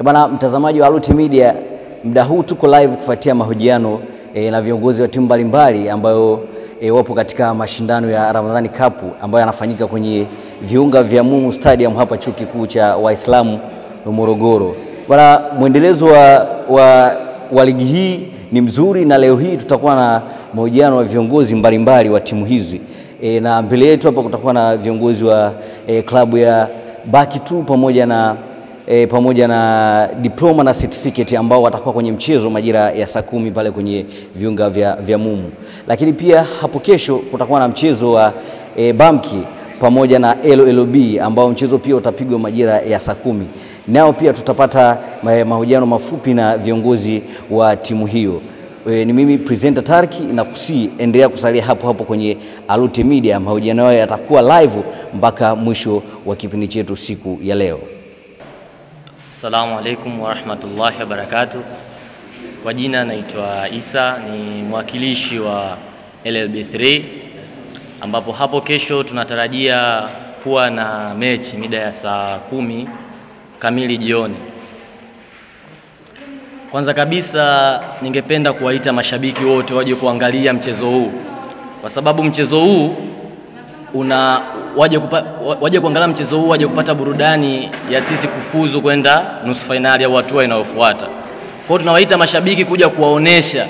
Bwana mtazamaji wa Aluti Media, muda huu tuko live kufuatia mahojiano na viongozi wa timu mbalimbali ambayo wapo katika mashindano ya Ramadhani Cup ambayo yanafanyika kwenye viunga vya Mumu Stadium hapa Chuo Kikuu cha Waislamu Morogoro. Bwana, mwendelezo wa ligi hii ni mzuri, na leo hii tutakuwa na mahojiano wa viongozi mbalimbali wa timu hizi. Na mbele yetu hapa kutakuwa na viongozi wa klabu ya Baki 2 pamoja na diploma na certificate ambao watakuwa kwenye mchezo majira ya saa 10 pale kwenye viunga vya Mumu. Lakini pia hapo kesho kutakuwa na mchezo wa Bamki pamoja na LLB ambao mchezo pia utapigwa majira ya saa 10. Nao pia tutapata mahojiano mafupi na viongozi wa timu hiyo. Ni mimi presenter Tarki, na endelea kusalia hapo kwenye Aluti Media. Mahojiano hayo yatakuwa live mpaka mwisho wa kipindi chetu siku ya leo. Assalamu alaikum wa rahmatullahi wa barakatuh. Kwa jina naitwa Isa, ni mwakilishi wa LLB3, ambapo hapo kesho tunatarajia kuwa na mechi mida ya saa 10 kamili jioni. Kwanza kabisa ningependa kuwaita mashabiki wote waje kuangalia mchezo huu, kwa sababu mchezo huu waje kuangalia mchezo huu, waje kupata burudani ya sisi kufuzu kwenda nusu finali au hatua inayofuata. Kwa hiyo tunawaita mashabiki kuja kuwaonesha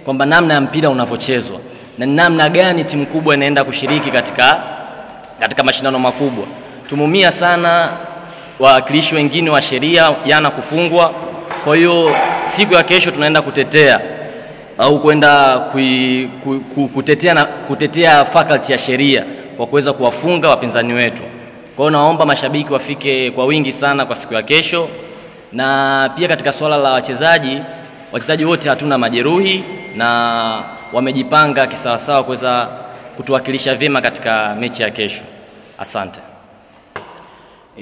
kwamba namna ya mpira unavyochezwa na namna gani timu kubwa inaenda kushiriki katika mashindano makubwa. Tumumia sana wawakilishi wengine wa sheria jana kufungwa. Kwa hiyo siku ya kesho tunaenda kutetea au kwenda kutetea faculty ya sheria kwa kuweza kuwafunga wapinzani wetu. Kwa hiyo naomba mashabiki wafike kwa wingi sana kwa siku ya kesho. Na pia katika swala la wachezaji wote hatuna majeruhi na wamejipanga kisawasawa kuweza kutuwakilisha vyema katika mechi ya kesho. Asante.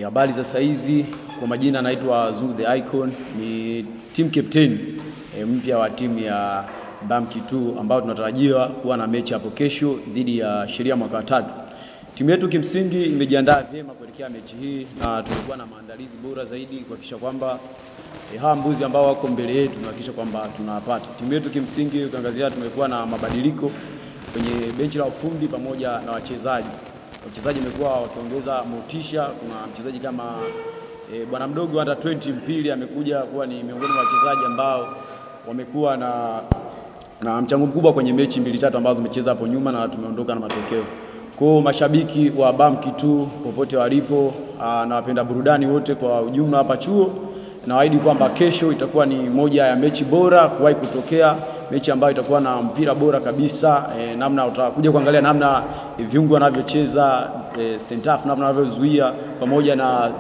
Habari za saizi, kwa majina naitwa Zulu the Icon, ni team captain mpya wa timu ya Bamki 2 ambao tunatarajiwa kuwa na mechi hapo kesho dhidi ya Sheria mwaka 3. Timu yetu kimsingi imejiandaa vyema kuelekea mechi hii, na tumekuwa na maandalizi bora zaidi kuhakikisha kwamba hawa mbuzi ambao wako mbele yetu tunahakikisha kwamba tunawapata. Timu yetu kimsingi ukiangazia tumekuwa na mabadiliko kwenye benchi la ufundi pamoja na wachezaji. Wachezaji wamekuwa wakiongeza motisha. Kuna mchezaji kama bwana mdogo hata 20 Mpili amekuja kuwa ni miongoni mwa wachezaji ambao wamekuwa na mchango mkubwa kwenye mechi 2-3 ambazo zimecheza hapo nyuma na tumeondoka na matokeo. Kwa mashabiki wa Bamki 2 popote walipo na wapenda burudani wote kwa ujumla hapa chuo, naahidi kwamba kesho itakuwa ni moja ya mechi bora kuwahi kutokea, mechi ambayo itakuwa na mpira bora kabisa. Namna utakuja kuangalia namna viungo wanavyocheza, center half namna wanavyozuia pamoja na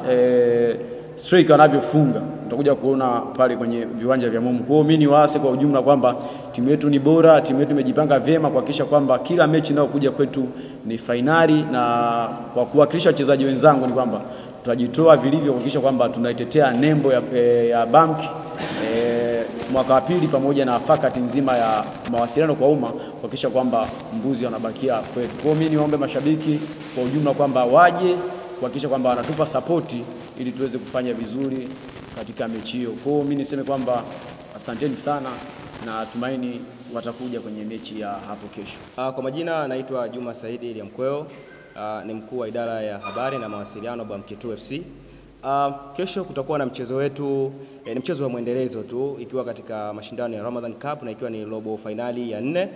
striker wanavyofunga, utakuja kuona pale kwenye viwanja vya Mumu. Kwa hiyo mimi niwaase kwa ujumla kwamba timu yetu ni bora, timu yetu imejipanga vyema kuhakikisha kwamba kila mechi inayokuja kwetu ni finali, na kwa kuwakilisha wachezaji wenzangu ni kwamba tutajitoa vilivyo kuhakikisha kwamba tunaitetea nembo ya Bamki mwaka wa pili pamoja na faculty nzima ya mawasiliano kwa umma kuhakikisha kwamba mbuzi wanabakia kwetu. Kwa hiyo mimi niombe mashabiki kwa ujumla kwamba waje kuhakikisha kwamba wanatupa support ili tuweze kufanya vizuri katika mechi hiyo. Kwa hiyo mimi niseme kwamba asanteni sana na tumaini watakuja kwenye mechi ya hapo kesho. Kwa majina naitwa Juma Saidi Liamkweo, ni mkuu wa idara ya habari na mawasiliano Bamki 2 FC. Kesho kutakuwa na mchezo wetu, ni mchezo wa mwendelezo tu, ikiwa katika mashindano ya Ramadan Cup na ikiwa ni robo finali ya 4.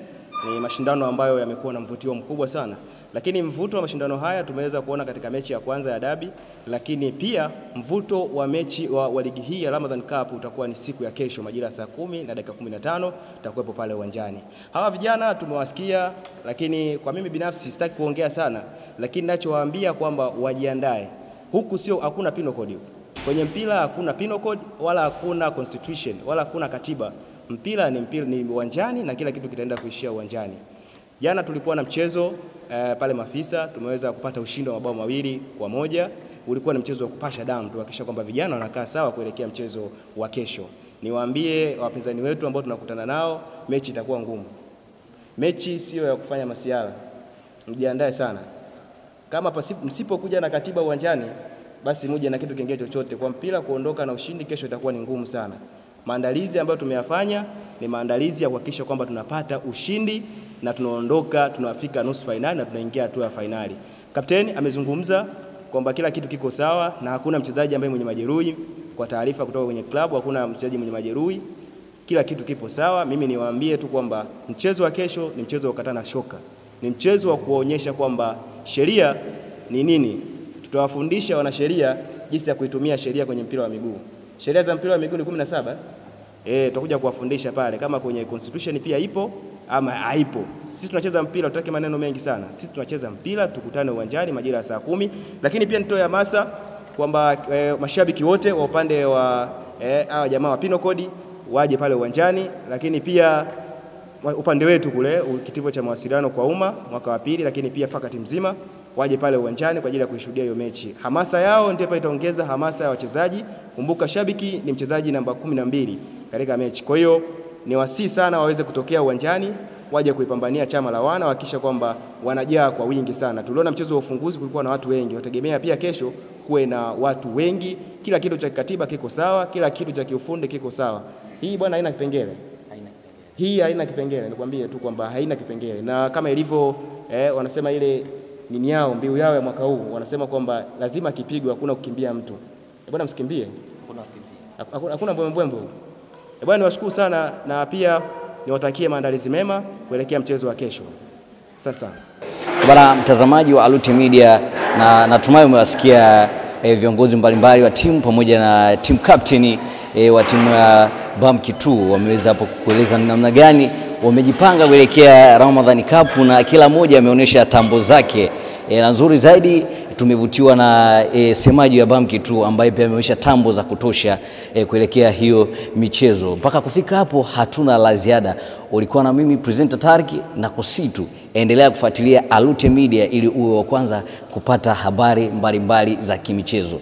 Ni mashindano ambayo yamekuwa na mvutio mkubwa sana, lakini mvuto wa mashindano haya tumeweza kuona katika mechi ya kwanza ya Derby, lakini pia mvuto wa mechi wa ligi hii ya Ramadan Cup utakuwa ni siku ya kesho majira saa 10 na dakika 15 tutakuwepo pale uwanjani. Hawa vijana tumewasikia, lakini kwa mimi binafsi sitaki kuongea sana, lakini ninachowaambia kwamba wajiandae. Huku hakuna penal code. Kwenye mpira hakuna penal code wala hakuna constitution wala hakuna katiba. Mpira ni uwanjani na kila kitu kitaenda kuishia uwanjani. Jana tulikuwa na mchezo pale Mafisa, tumeweza kupata ushindi wa mabao 2-1. Ulikuwa ni mchezo wa kupasha damu, tuhakikisha kwamba vijana wanakaa sawa kuelekea mchezo wa kesho. Niwaambie wapinzani wetu ambao tunakutana nao, mechi itakuwa ngumu. Mechi sio ya kufanya masiara. Mjiandae sana. Kama msipokuja na katiba uwanjani, basi muje na kitu kingine chochote. Kwa mpira kuondoka na ushindi kesho itakuwa ni ngumu sana. Maandalizi ambayo tumeyafanya ni maandalizi ya kuhakikisha kwamba tunapata ushindi na tunaondoka, tunafika nusu finali na tunaingia hatua ya finali. Kapteni amezungumza kwamba kila kitu kiko sawa na hakuna mchezaji ambaye mwenye majeruhi. Kwa taarifa kutoka kwenye klabu hakuna mchezaji mwenye majeruhi. Kila kitu kipo sawa. Mimi niwaambie tu kwamba mchezo wa kesho ni mchezo wa kukatana shoka. Ni mchezo wa kuonyesha kwamba sheria ni nini. Tutawafundisha wanasheria jinsi ya kuitumia sheria kwenye mpira wa miguu. Sheria za mpira wa miguu ni 17. Tutakuja kuwafundisha pale kama kwenye constitution pia ipo ama haipo. Sisi tunacheza mpira, tutaki maneno mengi sana. Sisi tunacheza mpira, tukutane uwanjani majira ya saa 10. Lakini pia nitoe hamasa kwamba mashabiki wote wa upande wa hawa jamaa wa Penal Code waje pale uwanjani, lakini pia upande wetu kule kitivo cha mawasiliano kwa umma mwaka wa pili, lakini pia fakati mzima waje pale uwanjani kwa ajili ya kuishuhudia hiyo mechi. Hamasa yao ndio itaongeza hamasa ya wachezaji. Kumbuka shabiki ni mchezaji namba 12 katika mechi. Kwa hiyo ni wasi sana waweze kutokea uwanjani, waje kuipambania chama la wana, hakikisha kwamba wanajaa kwa wingi sana. Tuliona mchezo wa ufunguzi kulikuwa na watu wengi. Wategemea pia kesho kuwe na watu wengi. Kila kitu cha kikatiba kiko sawa, kila kitu cha kiufundi kiko sawa. Hii bwana haina kipengele. Hii haina kipengele, nikwambie tu kwamba haina kipengele. Na kama ilivyo wanasema ile nini yao, mbiu yao ya mwaka huu, wanasema kwamba lazima kipigwe, hakuna kukimbia mtu. Bwana msikimbie. Hakuna mbwembwe. Bwana niwashukuru sana na pia niwatakie maandalizi mema kuelekea mchezo wa kesho. Asante sana. Bwana mtazamaji wa Alute Media, na natumai umewasikia viongozi mbalimbali wa timu pamoja na team captain wa timu ya Bamki 2 wameweza hapo kueleza namna gani wamejipanga kuelekea Ramadhani Cup, na kila mmoja ameonyesha tambo zake. Na nzuri zaidi tumevutiwa na semaji wa Bamki 2 ambaye pia ameonyesha tambo za kutosha kuelekea hiyo michezo. Mpaka kufika hapo hatuna la ziada. Ulikuwa na mimi presenter Tariki na kusitu. Endelea kufuatilia Alute Media ili uwe wa kwanza kupata habari mbalimbali za kimichezo.